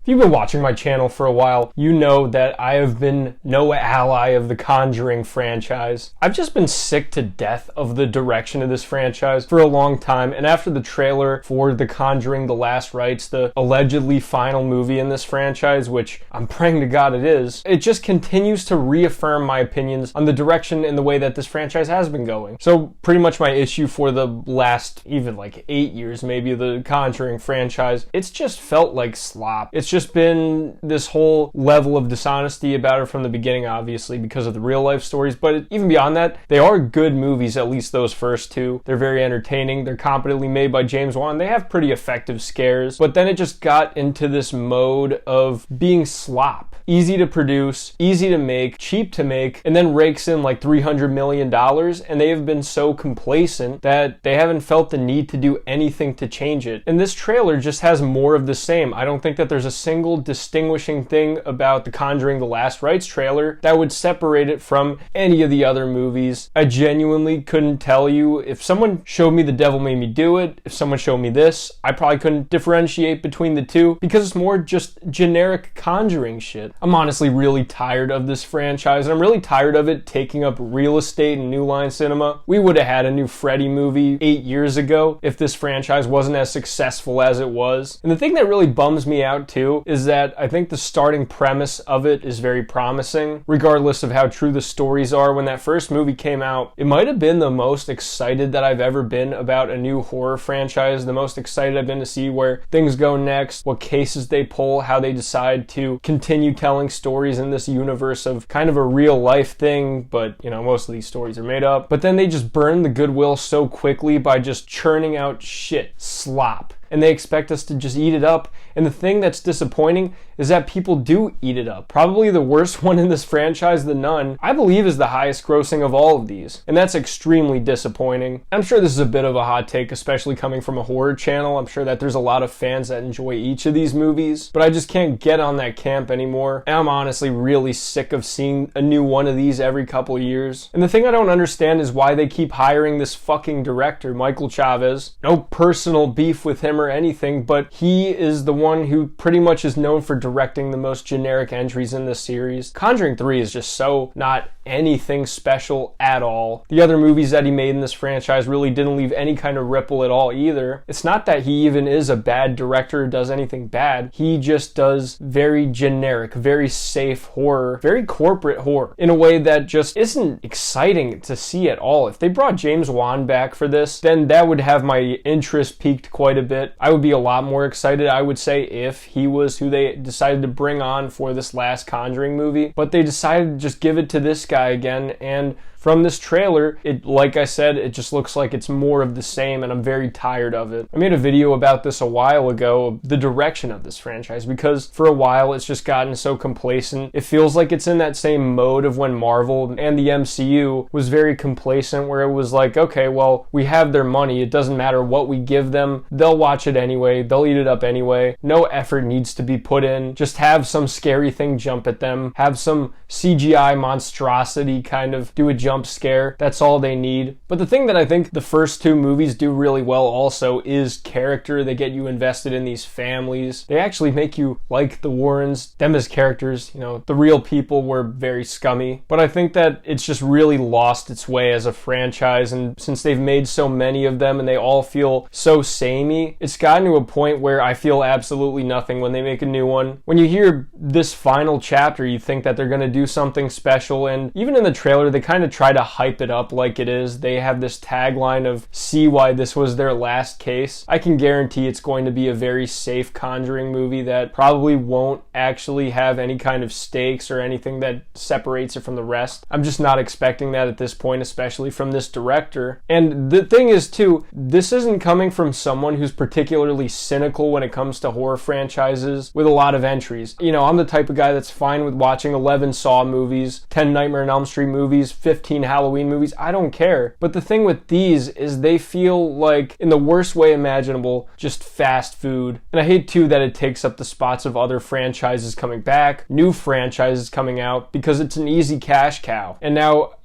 If you've been watching my channel for a while, you know that I have been no ally of the Conjuring franchise. I've just been sick to death of the direction of this franchise for a long time, and after the trailer for The Conjuring: The Last Rites, the allegedly final movie in this franchise, which I'm praying to God it is, it just continues to reaffirm my opinions on the direction and the way that this franchise has been going. So pretty much my issue for the last even like 8 years maybe of the Conjuring franchise, it's just felt like slop. It's just been this whole level of dishonesty about it from the beginning, obviously, because of the real life stories, but even beyond that, they are good movies, at least those first two. They're very entertaining. They're competently made by James Wan. They have pretty effective scares, but then it just got into this mode of being slop. Easy to produce, easy to make, cheap to make, and then rakes in like $300 million, and they have been so complacent that they haven't felt the need to do anything to change it. And this trailer just has more of the same. I don't think that there's a single distinguishing thing about The Conjuring: The Last Rites trailer that would separate it from any of the other movies. I genuinely couldn't tell you. If someone showed me The Devil Made Me Do It, if someone showed me this, I probably couldn't differentiate between the two because it's more just generic Conjuring shit. I'm honestly really tired of this franchise, and I'm really tired of it taking up real estate in New Line Cinema. We would have had a new Freddy movie 8 years ago if this franchise wasn't as successful as it was. And the thing that really bums me out too is that I think the starting premise of it is very promising, regardless of how true the stories are. When that first movie came out, it might have been the most excited that I've ever been about a new horror franchise, the most excited I've been to see where things go next, what cases they pull, how they decide to continue telling stories in this universe of kind of a real life thing, but you know, most of these stories are made up. But then they just burn the goodwill so quickly by just churning out shit, slop. And they expect us to just eat it up. And the thing that's disappointing is that people do eat it up. Probably the worst one in this franchise, The Nun, I believe is the highest grossing of all of these. And that's extremely disappointing. I'm sure this is a bit of a hot take, especially coming from a horror channel. I'm sure that there's a lot of fans that enjoy each of these movies, but I just can't get on that camp anymore. And I'm honestly really sick of seeing a new one of these every couple of years. And the thing I don't understand is why they keep hiring this fucking director, Michael Chavez. No personal beef with him or anything, but he is the one who pretty much is known for directing the most generic entries in this series. Conjuring 3 is just so not anything special at all. The other movies that he made in this franchise really didn't leave any kind of ripple at all either. It's not that he even is a bad director or does anything bad. He just does very generic, very safe horror, very corporate horror in a way that just isn't exciting to see at all. If they brought James Wan back for this, then that would have my interest peaked quite a bit. I would be a lot more excited, I would say, if he was who they decided to bring on for this last Conjuring movie. But they decided to just give it to this guy again, and from this trailer, it, like I said, it just looks like it's more of the same, and I'm very tired of it. I made a video about this a while ago, the direction of this franchise, because for a while it's just gotten so complacent. It feels like it's in that same mode of when Marvel and the MCU was very complacent, where it was like, okay, well, we have their money. It doesn't matter what we give them. They'll watch it anyway. They'll eat it up anyway. No effort needs to be put in. Just have some scary thing jump at them. Have some CGI monstrosity kind of do a jump scare. That's all they need. But the thing that I think the first two movies do really well also is character. They get you invested in these families. They actually make you like the Warrens, them as characters. You know, the real people were very scummy. But I think that it's just really lost its way as a franchise, and since they've made so many of them and they all feel so samey, it's gotten to a point where I feel absolutely nothing when they make a new one. When you hear this final chapter, you think that they're going to do something special, and even in the trailer they kind of try to hype it up like it is. They have this tagline of "see why this was their last case." I can guarantee it's going to be a very safe Conjuring movie that probably won't actually have any kind of stakes or anything that separates it from the rest. I'm just not expecting that at this point, especially from this director. And the thing is too, this isn't coming from someone who's particularly cynical when it comes to horror franchises with a lot of entries. You know, I'm the type of guy that's fine with watching 11 Saw movies, 10 Nightmare on Elm Street movies, 15 15 Halloween movies. I don't care. But the thing with these is they feel like, in the worst way imaginable, just fast food. And I hate too that it takes up the spots of other franchises coming back, new franchises coming out, because it's an easy cash cow. And now,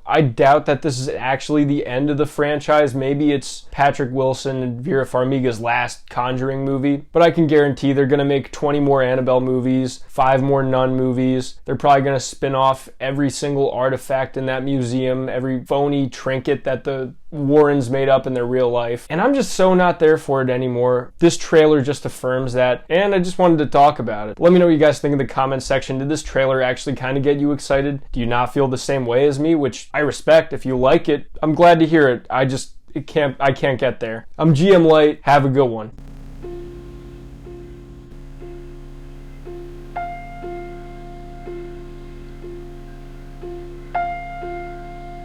I doubt that this is actually the end of the franchise. Maybe it's Patrick Wilson and Vera Farmiga's last Conjuring movie, but I can guarantee they're going to make 20 more Annabelle movies, 5 more Nun movies. They're probably going to spin off every single artifact in that museum, every phony trinket that the Warrens made up in their real life. And I'm just so not there for it anymore. This trailer just affirms that, and I just wanted to talk about it. Let me know what you guys think in the comment section. Did this trailer actually kind of get you excited? Do you not feel the same way as me? Which I respect. If you like it, I'm glad to hear it. I can't get there. I'm GM Light. Have a good one.